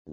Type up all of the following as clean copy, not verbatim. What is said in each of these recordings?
Hey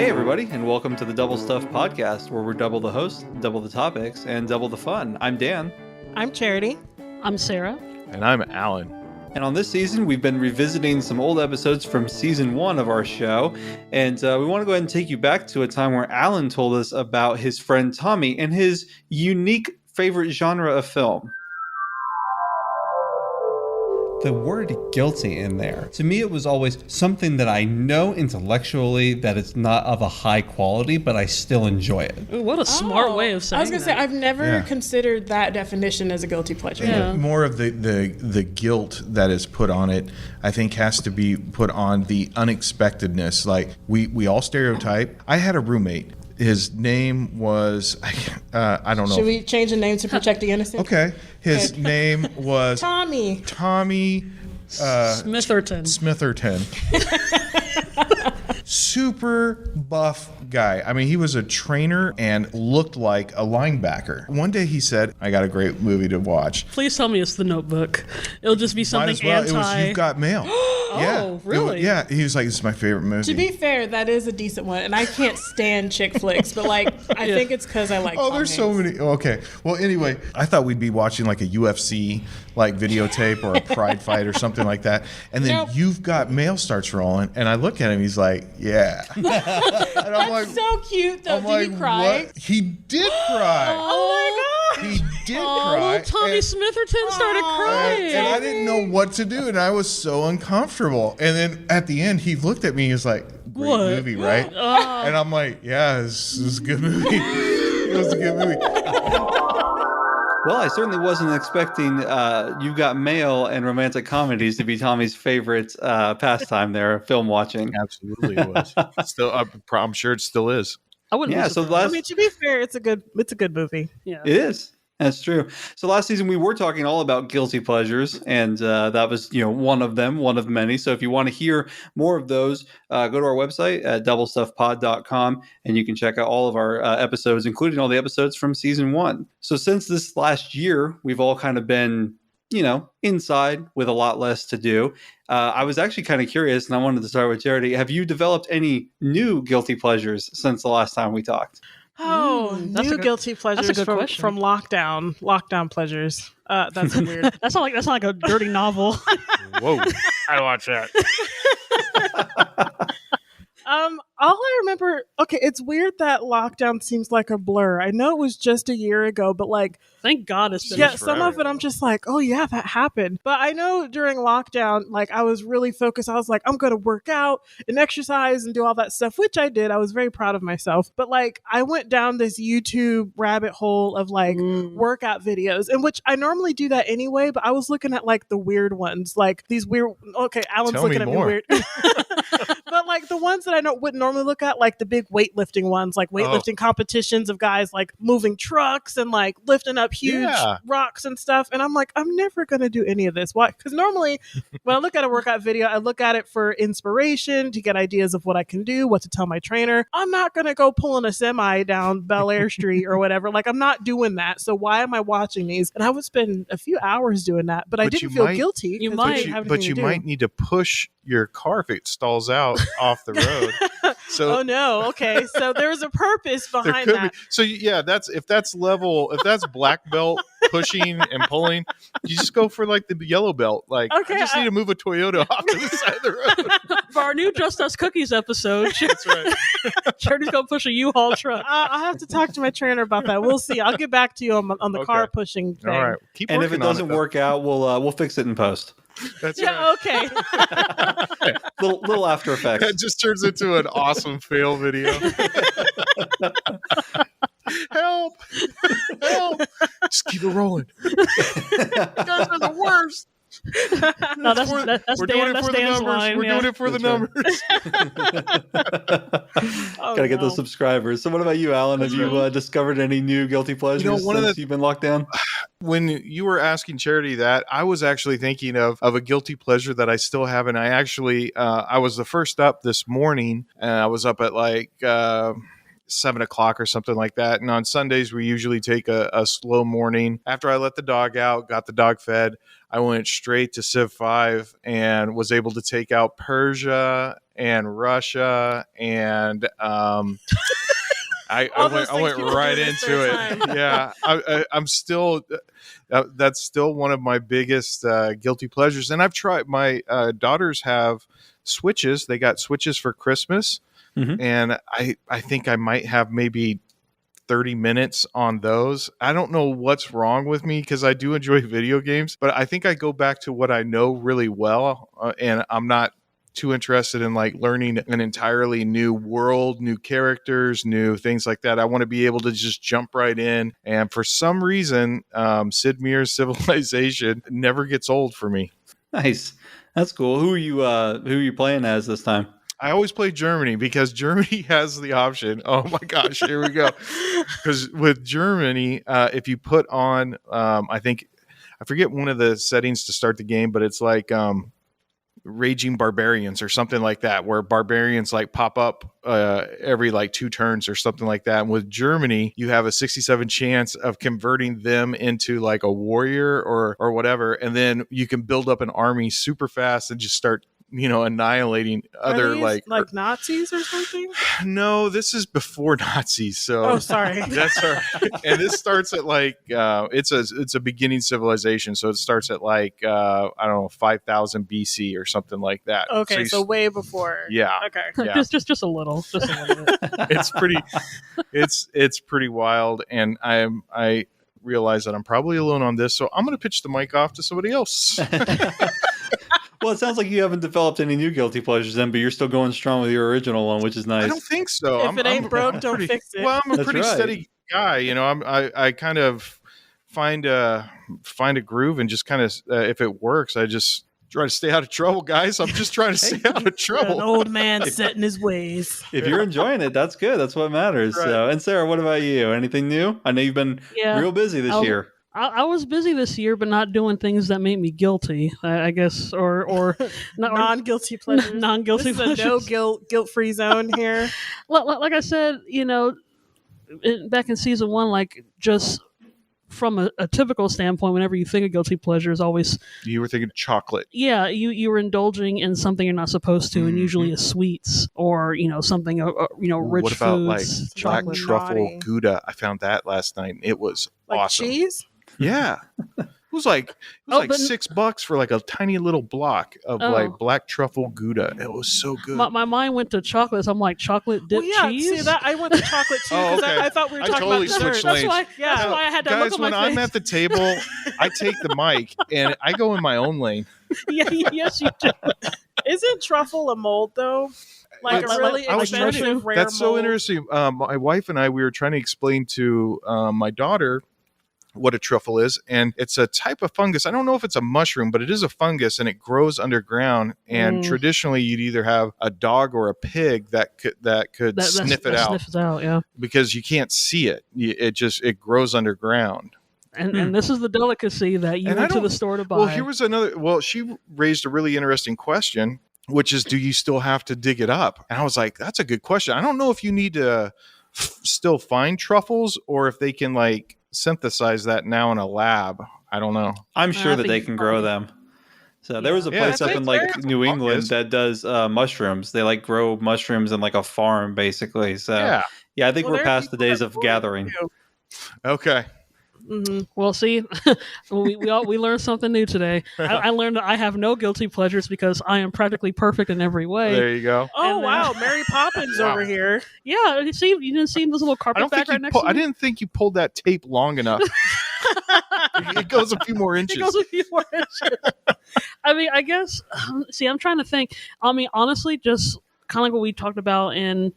everybody, and welcome to the Double Stuff Podcast, where we're double the host, double the topics, and double the fun. I'm Dan. I'm Charity. I'm Sarah. And I'm Alan. And on this season, we've been revisiting some old episodes from season 1 of our show, and we want to go ahead and take you back to a time where Alan told us about his friend Tommy and his unique favorite genre of film. The word guilty in there, to me, it was always something that I know intellectually that it's not of a high quality, but I still enjoy it. Ooh, what a smart way of saying I was going to say, I've never considered that definition as a guilty pleasure. Yeah. More of the guilt that is put on it, I think, has to be put on the unexpectedness. Like, we all stereotype. I had a roommate. His name was, I don't know. Should we change the name to protect the innocent? Okay. His name was Tommy Smitherton. Super buff guy. I mean, he was a trainer and looked like a linebacker. One day he said, I got a great movie to watch. Please tell me it's The Notebook. It'll just be Might something as well. anti. It was You've Got Mail. Oh, really? Yeah. He was like, this is my favorite movie. To be fair, that is a decent one, and I can't stand chick flicks, but like I think it's because I like. Oh, Tom there's Hanks. so many. Okay. Well, anyway, I thought we'd be watching like a UFC like videotape or a pride fight or something like that. And then You've Got Mail starts rolling, and I look at him. He's like, yeah. And I'm like, so cute though. I'm Did like, he cry? what? He did cry. Oh my god. He did Oh, cry. little Tommy Smitherton started crying. And I didn't know what to do, and I was so uncomfortable. And then at the end, he looked at me. He was like, "Great What? movie, right?" And I'm like, "Yeah, this is a good movie. It was a good movie." Well, I certainly wasn't expecting You've Got Mail and romantic comedies to be Tommy's favorite pastime there, film watching. Absolutely, it was. Still, I'm sure it still is. I wouldn't. Yeah, be so surprised. I mean, to be fair, it's a good movie. Yeah. It is. That's true. So last season we were talking all about guilty pleasures, and that was, one of them, one of many. So if you want to hear more of those, go to our website at doublestuffpod.com, and you can check out all of our episodes, including all the episodes from season 1. So since this last year, we've all kind of been, inside with a lot less to do. I was actually kind of curious, and I wanted to start with Charity. Have you developed any new guilty pleasures since the last time we talked? Oh, that's new a good- guilty pleasures good question. from lockdown pleasures. That's weird. That's not like a dirty novel. Whoa! I watch that. All I remember, it's weird that lockdown seems like a blur. I know it was just a year ago, but like, Thank God it's been. yeah, some of it I'm just like, oh yeah, that happened. But I know during lockdown, like I was really focused. I was like, I'm going to work out and exercise and do all that stuff, which I did. I was very proud of myself. But like, I went down this YouTube rabbit hole of like workout videos, in which I normally do that anyway. But I was looking at like the weird ones, like these weird. Okay, Alan's Tell looking me at more. me weird. But like the ones that I wouldn't normally look at, like the big weightlifting ones, like weightlifting competitions of guys like moving trucks and like lifting up huge rocks and stuff. And I'm like, I'm never going to do any of this. Why? Because normally when I look at a workout video, I look at it for inspiration, to get ideas of what I can do, what to tell my trainer. I'm not going to go pulling a semi down Bel Air Street or whatever. Like, I'm not doing that. So why am I watching these? And I would spend a few hours doing that, but I didn't feel guilty. You 'cause might. I didn't have But anything you to do. might need to push your car if it stalls out off the road. So Oh no. Okay. So there's a purpose there behind could that. be. So yeah, if that's black belt pushing and pulling, you just go for like the yellow belt. Like, Okay, I just need to move a Toyota off to the side of the road. For our new Just Us Cookies episode, That's right. Charity's gonna push a U-Haul truck. I'll have to talk to my trainer about that. We'll see. I'll get back to you on the car Okay. pushing thing. All right. Keep And if working it on doesn't though. work out, we'll fix it in post. That's Yeah. right. Okay. Little after effects. That just turns into an awesome fail video. Help! Help! Just keep it rolling. You guys are the worst. No, that's we're Dan, doing it that's for the Dan's numbers. line. We're doing it for the That's numbers. Oh, Gotta get no. those subscribers. So what about you, Alan? Have you discovered any new guilty pleasures one of since the- you've been locked down? When you were asking Charity that, I was actually thinking of a guilty pleasure that I still have. And I actually, I was the first up this morning, and I was up at like 7 o'clock or something like that. And on Sundays, we usually take a slow morning. After I let the dog out, got the dog fed, I went straight to Civ 5 and was able to take out Persia and Russia and I went right into it. Yeah, I'm still. That's still one of my biggest guilty pleasures. And I've tried. My daughters have Switches. They got Switches for Christmas, and I think I might have maybe 30 minutes on those. I don't know what's wrong with me because I do enjoy video games, but I think I go back to what I know really well, and I'm not too interested in like learning an entirely new world, new characters, new things like that. I want to be able to just jump right in. And for some reason, Sid Meier's Civilization never gets old for me. Nice. That's cool. Who are you playing as this time? I always play Germany because Germany has the option. Oh my gosh, here we go. Because with Germany, if you put on, I forget one of the settings to start the game, but it's like Raging Barbarians or something like that, where barbarians like pop up every like 2 turns or something like that. And with Germany, you have a 67 chance of converting them into like a warrior or whatever, and then you can build up an army super fast and just start annihilating other like Nazis or something. No, this is before Nazis, so sorry. That's all right. And this starts at like it's a beginning civilization, so it starts at like I don't know, 5000 BC or something like that. Okay, so way before. Yeah. Okay. Yeah. Just a little bit. It's pretty wild, and I realize that I'm probably alone on this, so I'm going to pitch the mic off to somebody else. Well, it sounds like you haven't developed any new guilty pleasures then, but you're still going strong with your original one, which is nice. I don't think so. If it ain't broke, don't fix it. Well, I'm a That's pretty right. steady guy. I kind of find a groove and just kind of if it works, I just try to stay out of trouble, guys. I'm just trying to stay out of trouble. An old man set in his ways. If you're enjoying it, that's good. That's what matters. Right. So, and Sarah, what about you? Anything new? I know you've been real busy this year. I was busy this year, but not doing things that made me guilty, I guess, or not non-guilty pleasures. Non-guilty pleasures. This is a no guilt-free zone here. Like I said, back in season 1, like just from a typical standpoint, whenever you think of guilty pleasures, always You were thinking chocolate. yeah, you were indulging in something you're not supposed to, and usually is sweets or something rich What about foods. like black Chocolate truffle naughty. Gouda? I found that last night. It was Like awesome. cheese? Yeah. It was like but $6 for like a tiny little block of like black truffle Gouda. It was so good. My mind went to chocolate. So I'm like, chocolate dipped cheese. See that I went to chocolate too because okay. I thought we were I talking totally about dessert. switched That's lanes. why. Yeah. That's why I had that Guys, look on when my I'm face. at the table, I take the mic and I go in my own lane. Yes, you do. Isn't truffle a mold though? Like That's- a really I was trying to- expensive rare That's so mold? interesting. My wife and I, we were trying to explain to my daughter what a truffle is, and it's a type of fungus. I don't know if it's a mushroom, but it is a fungus, and it grows underground. And traditionally, you'd either have a dog or a pig that could sniff it out Sniff it out, yeah. because you can't see it. It grows underground. And this is the delicacy that you And I went to don't- the store to buy. Well, here was another. Well, she raised a really interesting question, which is, do you still have to dig it up? And I was like, that's a good question. I don't know if you need to still find truffles or if they can like synthesize that now in a lab. I don't know. I'm sure I that think they it's can grow them. So there was a Yeah, place up it's in like very New England fungus. that does mushrooms. They like grow mushrooms in like a farm, basically. So yeah, I think Well, we're there are past the people days that of grow it, gathering. too. Okay. Well, see, we learned something new today. I learned that I have no guilty pleasures because I am practically perfect in every way. There you go. Oh And, wow, Mary Poppins Wow. over here. Yeah, you see, you didn't see those little I carpet don't think back right you. next to I me? didn't think you pulled that tape long enough. It goes a few more inches. It goes a few more inches. I mean, I guess. See, I'm trying to think. I mean, honestly, just kind of like what we talked about in.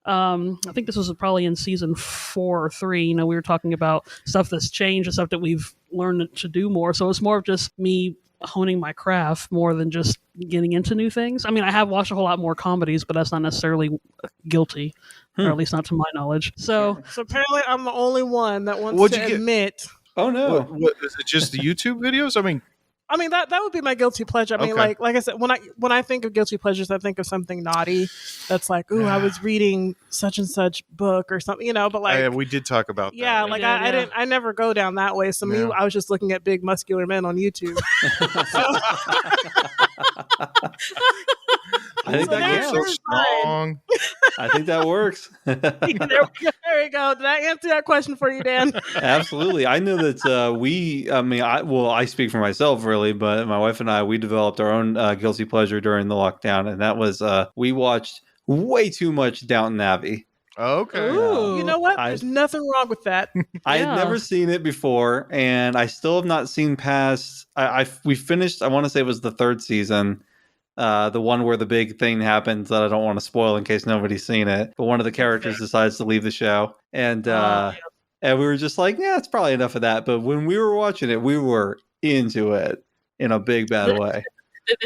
I think this was probably in season 4 or 3. We were talking about stuff that's changed and stuff that we've learned to do more. So it's more of just me honing my craft more than just getting into new things. I mean, I have watched a whole lot more comedies, but that's not necessarily guilty, or at least not to my knowledge. So apparently I'm the only one that wants to admit. Oh no! What is it? Just the YouTube videos? I mean that would be my guilty pleasure. I mean, Okay. like I said, when I think of guilty pleasures, I think of something naughty. That's like, ooh, I was reading such and such book or something, But like, we did talk about that. yeah, like I never go down that way. So me, I was just looking at big muscular men on YouTube. I think that so works. strong. I think that works. There we go. Did I answer that question for you, Dan? Absolutely. I know that I speak for myself really, but my wife and I, we developed our own guilty pleasure during the lockdown. And that was, we watched way too much Downton Abbey. Okay. Ooh. You know what? There's nothing wrong with that. I had never seen it before, and I still have not seen past, we finished, I want to say it was the third season. The one where the big thing happens that I don't want to spoil in case nobody's seen it. But one of the characters decides to leave the show. And we were just like, yeah, it's probably enough of that. But when we were watching it, we were into it in a big, bad way.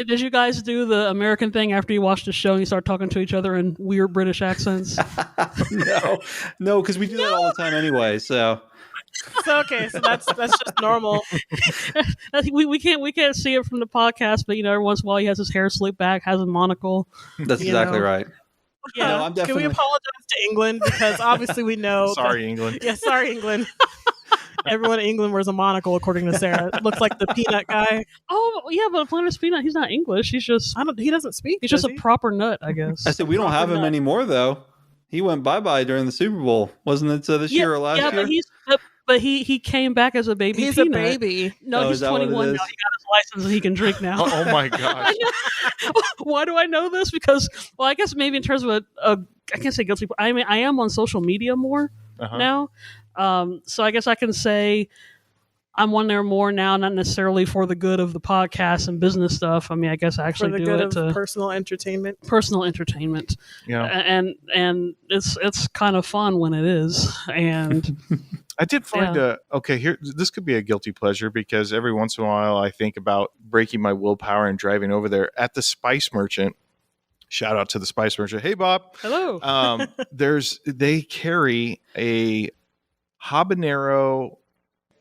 Did you guys do the American thing after you watched the show and you start talking to each other in weird British accents? No, because we do that all the time anyway. So... okay, so that's just normal. we can't see it from the podcast, but every once in a while he has his hair slicked back, has a monocle. That's exactly right. Yeah, I'm definitely... Can we apologize to England because obviously we know. Sorry, England. Yeah, sorry, England. Everyone in England wears a monocle, according to Sarah. It looks like the peanut guy. Oh yeah, but Flanders Peanut, he's not English. He's just he doesn't speak. He's just a proper nut, I guess. I said we don't have him anymore though. He went bye-bye during the Super Bowl, wasn't it? This year or last year? But he came back as a baby. He's peanut. a baby. No, he's 21 now. He got his license and he can drink now. Oh my gosh! Why do I know this? Because, well, I guess maybe in terms of I can't say guilty. I mean, I am on social media more now, so I guess I can say I'm on there more now, not necessarily for the good of the podcast and business stuff. I mean, I guess I actually for the do good it of to personal entertainment. Yeah, and it's kind of fun when it is. And I did find here. This could be a guilty pleasure because every once in a while I think about breaking my willpower and driving over there at the Spice Merchant. Shout out to the Spice Merchant. Hey, Bob. Hello. They carry a habanero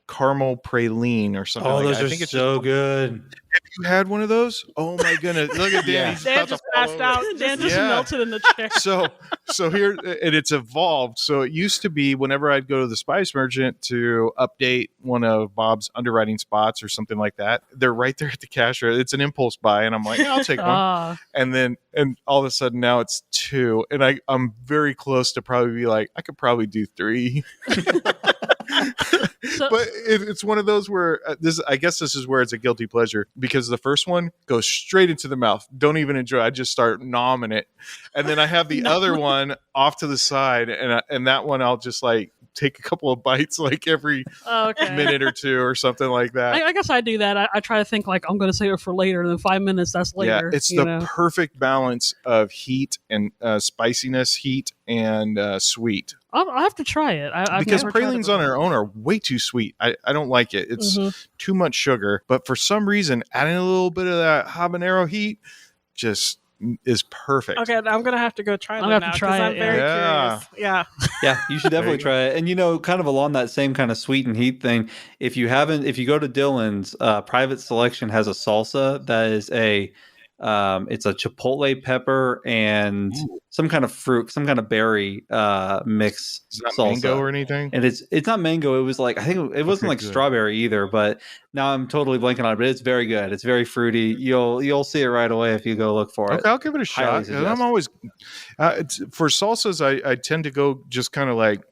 caramel praline or something. Those are so good. Have you had one of those? Oh my goodness! Look at Dan. Dan just passed out. Dan just melted in the chair. So here, and it's evolved. So it used to be whenever I'd go to the Spice Merchant to update one of Bob's underwriting spots or something like that, they're right there at the cashier. It's an impulse buy, and I'm like, yeah, I'll take one. And all of a sudden now it's 2, and I'm very close to probably be like, I could probably do 3. But it's one of those where I guess this is where it's a guilty pleasure because the first one goes straight into the mouth. Don't even enjoy it. I just start nomming it. And then I have the other one off to the side. And that one I'll just like take a couple of bites like every minute or two or something like that. I guess I do that. I try to think like I'm going to save it for later. And then 5 minutes, that's later. Yeah, it's the perfect balance of heat and spiciness, heat and sweet. I'll have to try it. Because pralines on their own are way too sweet. I don't like it. It's too much sugar. But for some reason, adding a little bit of that habanero heat just is perfect. Okay, I'm going to have to go try that now because I'm very curious. Yeah. Yeah, you should definitely try it. And, kind of along that same kind of sweet and heat thing, if you go to Dillon's, Private Selection has a salsa that is it's a chipotle pepper and some kind of fruit, some kind of berry mix. Is that salsa. Mango or anything? And it's not mango. It was like, I think it wasn't like strawberry either, but now I'm totally blanking on it, but it's very good. It's very fruity. You'll see it right away if you go look for it. Okay, I'll give it a shot. I'm always for salsas. I tend to go just kind of like,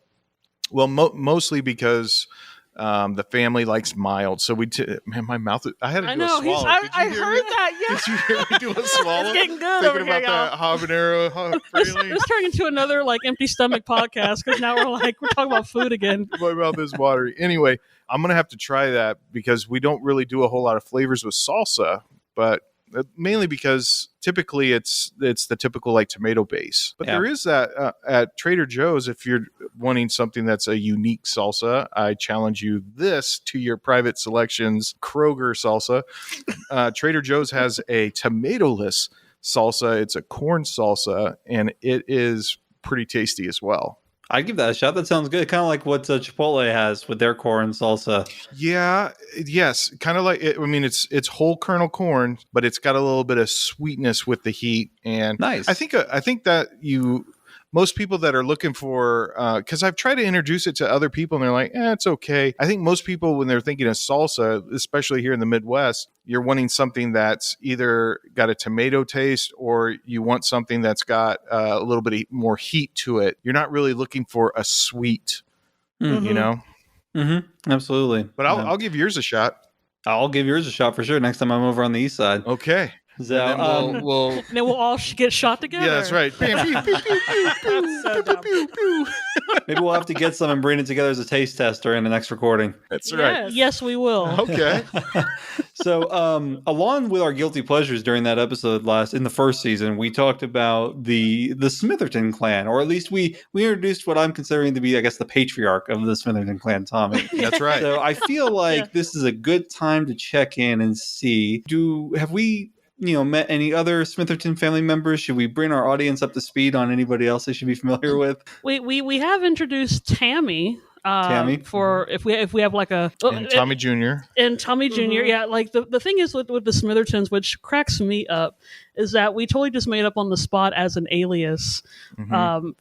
well, mostly because the family likes mild, so man, my mouth. I had to do a swallow. I heard that. Yeah. Did you hear me do a swallow? It's getting good Thinking over here, about that habanero. Let's turn into another like empty stomach podcast because now we're talking about food again. My mouth is watery. Anyway, I'm gonna have to try that because we don't really do a whole lot of flavors with salsa, but mainly because typically it's the typical like tomato base. But there is that at Trader Joe's, if you're wanting something that's a unique salsa, I challenge you this to your private selections Kroger salsa. Trader Joe's has a tomato-less salsa. It's a corn salsa, and it is pretty tasty as well. I'd give that a shot. That sounds good. Kind of like what Chipotle has with their corn salsa. Yeah, yes, kind of like it. I mean, it's whole kernel corn, but it's got a little bit of sweetness with the heat. And nice. I think that most people that are looking for, because I've tried to introduce it to other people and they're like, it's okay. I think most people, when they're thinking of salsa, especially here in the Midwest, you're wanting something that's either got a tomato taste or you want something that's got a little bit more heat to it. You're not really looking for a sweet, you know? Mm-hmm. Absolutely. But I'll give yours a shot. I'll give yours a shot for sure next time I'm over on the east side. Okay. So, then we'll all get shot together. Yeah, that's right. Maybe we'll have to get some and bring it together as a taste test during the next recording. That's right. Yes, we will. Okay. So, along with our guilty pleasures during that episode in the first season, we talked about the Smitherton clan, or at least we introduced what I'm considering to be, I guess, the patriarch of the Smitherton clan, Tommy. That's right. So I feel like this is a good time to check in and see, have we met any other Smitherton family members? Should we bring our audience up to speed on anybody else they should be familiar with? We have introduced Tammy. Tammy, for if we have like a and Tommy Jr. and Tommy Jr. Yeah, like the thing is with the Smithertons, which cracks me up, is that we totally just made up on the spot as an alias to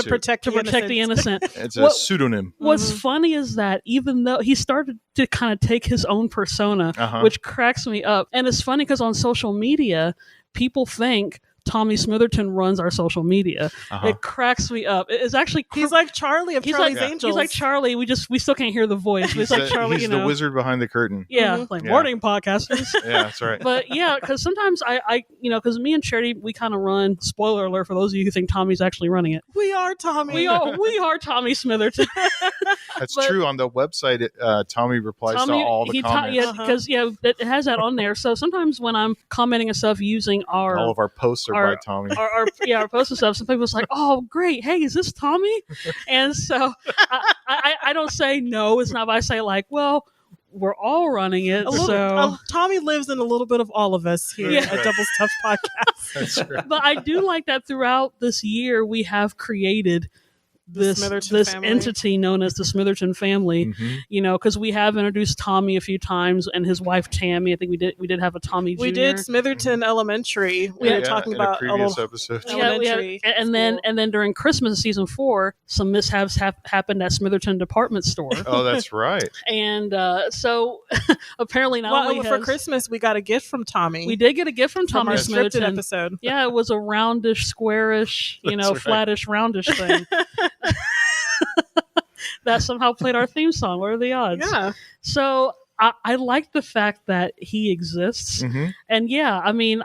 protect the innocent. It's a pseudonym. What's funny is that even though he started to kind of take his own persona, which cracks me up, and it's funny because on social media, people think Tommy Smitherton runs our social media. It cracks me up. It's actually he's like Charlie of Charlie's Angels. He's like Charlie. We still can't hear the voice. He's like Charlie. He's the wizard behind the curtain. Yeah, like morning podcasters. Yeah, that's right. But yeah, because sometimes I because me and Charity, we kind of run. Spoiler alert for those of you who think Tommy's actually running it. We are Tommy. We are Tommy Smitherton. That's true. On the website, Tommy replies to all the comments. Because it has that on there. So sometimes when I'm commenting and stuff using all of our posts are by Tommy. Our posts and stuff. Some people's like, "Oh, great! Hey, is this Tommy?" And so I don't say no. It's not. But I say like, "Well, we're all running it." Tommy lives in a little bit of all of us here at Double Stuff Podcast. That's right. But I do like that throughout this year we have created this entity known as the Smitherton family, because we have introduced Tommy a few times and his wife Tammy. I think we did have a Tommy Jr. We did Smitherton Elementary. We were talking about a previous episode. Elementary, and then during Christmas season 4, some mishaps happened at Smitherton department store. Oh, that's right. And so apparently for Christmas we got a gift from Tommy. We did get a gift from Tommy Smitherton episode. Yeah, it was a roundish, squarish, flattish, roundish thing. That somehow played our theme song. What are the odds? Yeah. So I like the fact that he exists. And yeah, I mean,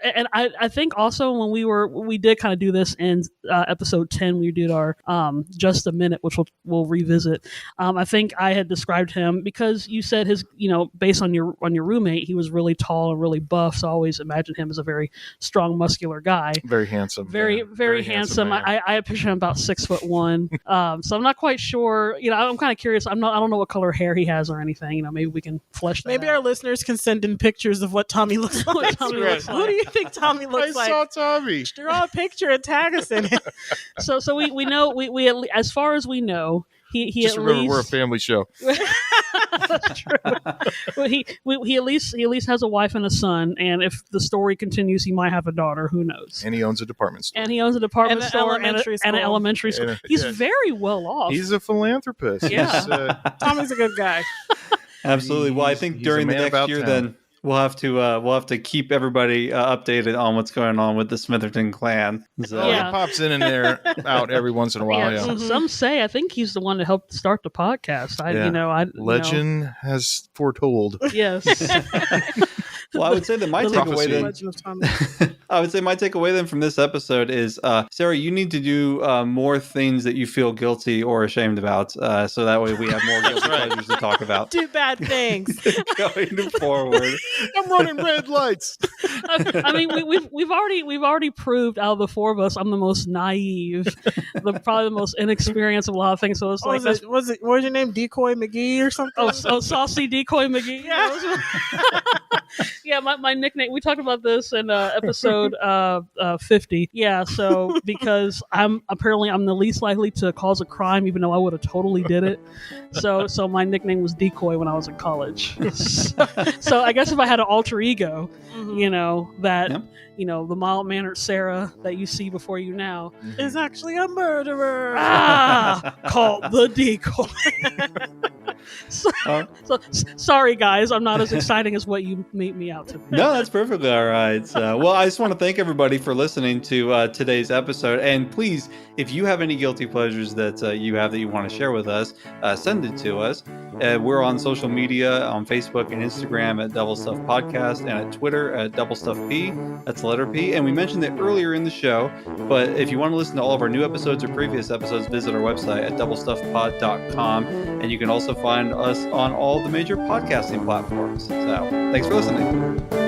and I think also when we did kind of do this in episode 10, we did our Just a Minute, which we'll revisit. I think I had described him because you said his, based on your roommate, he was really tall and really buff. So I always imagined him as a very strong, muscular guy. Very handsome. Very handsome. I picture him about 6'1". So I'm not quite sure. I'm kind of curious. I don't know what color hair he has or anything. Maybe we can flesh that out. Our listeners can send in pictures of what Tommy looks like. Who do you think Tommy looks like? I saw Tommy. Draw a picture and tag us in it. So we know we as far as we know he just at remember least, we're a family show. That's true. But he at least has a wife and a son, and if the story continues, he might have a daughter. Who knows? And he owns a department store. And an elementary school. He's very well off. He's a philanthropist. Yeah. Tommy's a good guy. Absolutely. Well, I think during the next year, then we'll have to keep everybody updated on what's going on with the Smitherton clan. So. He pops in and there out every once in a while. Yeah. Some say I think he's the one to help start the podcast. Legend has foretold. Yes. Well, I would say that my The takeaway then. Legend of Tommy. I would say my takeaway then from this episode is, Sarah, you need to do more things that you feel guilty or ashamed about, so that way we have more guilty pleasures to talk about Do bad things. going forward. I'm running red lights. I mean, we've already proved out of the four of us, I'm the most naive, probably the most inexperienced of a lot of things. So it's like, what was your name? Decoy McGee or something? oh, Saucy Decoy McGee. Yeah. Yeah, my nickname. We talked about this in episode 50. Yeah, so because I'm the least likely to cause a crime, even though I would have totally did it. So my nickname was Decoy when I was in college. So I guess if I had an alter ego, that. Yep. The mild-mannered Sarah that you see before you now Is actually a murderer. called the Decoy. Sorry, guys, I'm not as exciting as what you made me out to be. No, that's perfectly all right. Well, I just want to thank everybody for listening to today's episode. And please, if you have any guilty pleasures that you have that you want to share with us, send it to us. We're on social media on Facebook and Instagram at Double Stuff Podcast and at Twitter at Double Stuff P. That's the letter P. And we mentioned it earlier in the show, but if you want to listen to all of our new episodes or previous episodes, visit our website at doublestuffpod.com. And you can also find us on all the major podcasting platforms. So thanks for listening.